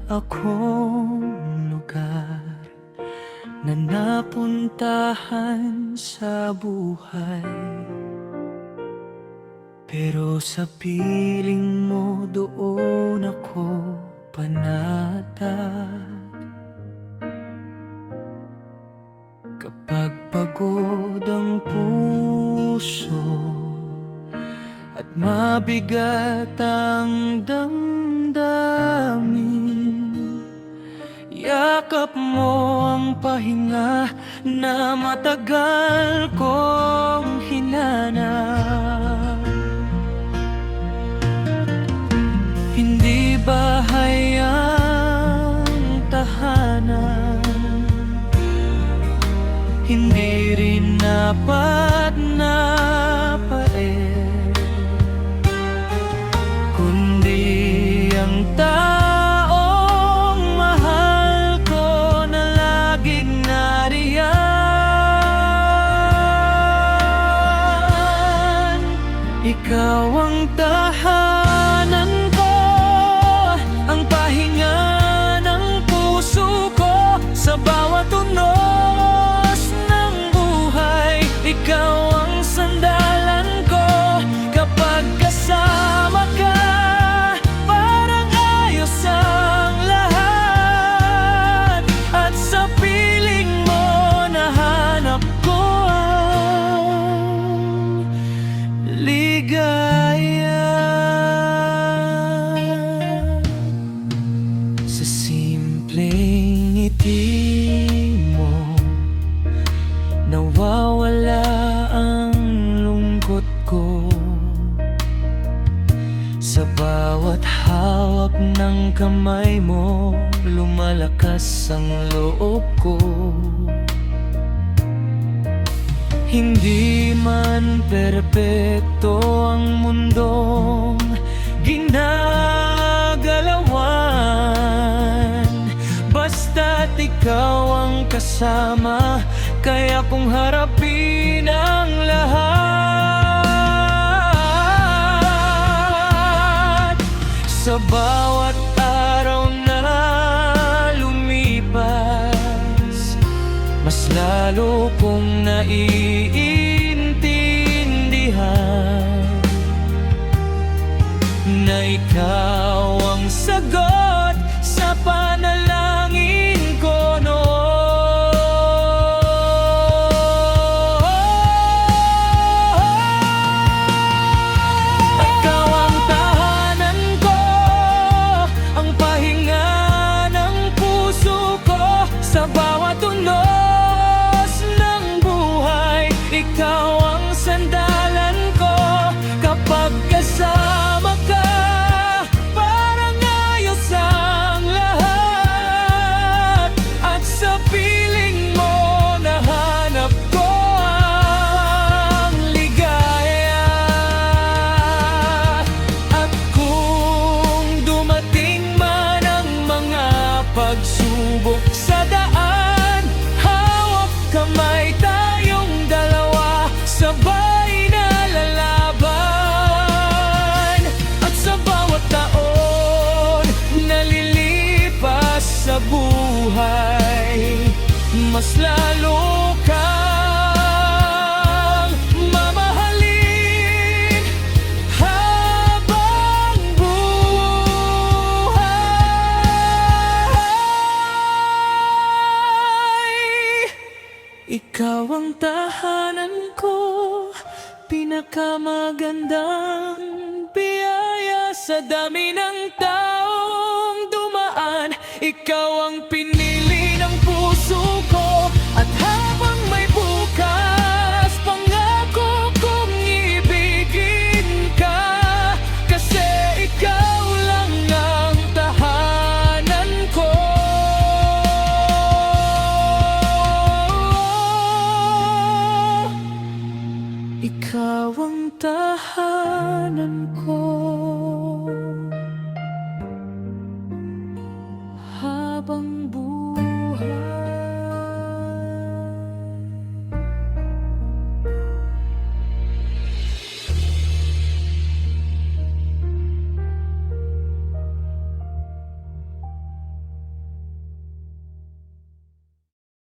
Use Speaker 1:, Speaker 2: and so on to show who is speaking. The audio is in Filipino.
Speaker 1: akong lugar na napuntahan sa buhay, pero sa piling mo doon ako panatag. Kapag pagod ang puso at mabigat ang damdamin, yakap mo ang pahinga na matagal kong hinanap. Hindi bahay ang tahanan, hindi rin dapat na paer, kundi ang taong mahal ko na laging nariyan. Ikaw ang tahanan ko, ang pahinga ng puso ko. Sa bawat unos ng buhay, ikaw ang sandalan ko. Kapag kasama ka, parang ayos ang lahat. At sa piling mo, nahanap ko ang ligaya. Sa simpleng ngiti mo, nawawala ang lungkot ko. Sa bawat hawak ng kamay mo, lumalakas ang loob ko. Hindi man perpekto ang mundong ginagalawan, basta't ikaw ang kasama, kaya kong harapin ang lahat. Sa bawat araw na lumipas, mas lalo kong naiintindihan na ikaw ang sagot sa panalangin ko noon. Ikaw ang tahanan ko, ang pahinga ng puso ko. Sa bawat unos ng buhay, ikaw ang sandalan ko. Kapag kasama ka, parang ayos ang lahat. At sa piling mo, nahanap ko ang ligaya. At kung dumating man ang mga pagsubok sa daan, hawak kamay tayong dalawa, sabay na lalaban. At sa bawat taon na lilipas sa buhay, mas lalo kang mamahalin habang buhay. Ikaw ang tahanan ko, pinakamagandang biyaya. Sa dami ng taong dumaan, ikaw ang pinili ng puso ko. At habang may bukas, pangako kong ibigin ka. Kasi ikaw lang ang tahanan ko. Ikaw ang tahanan ko, habang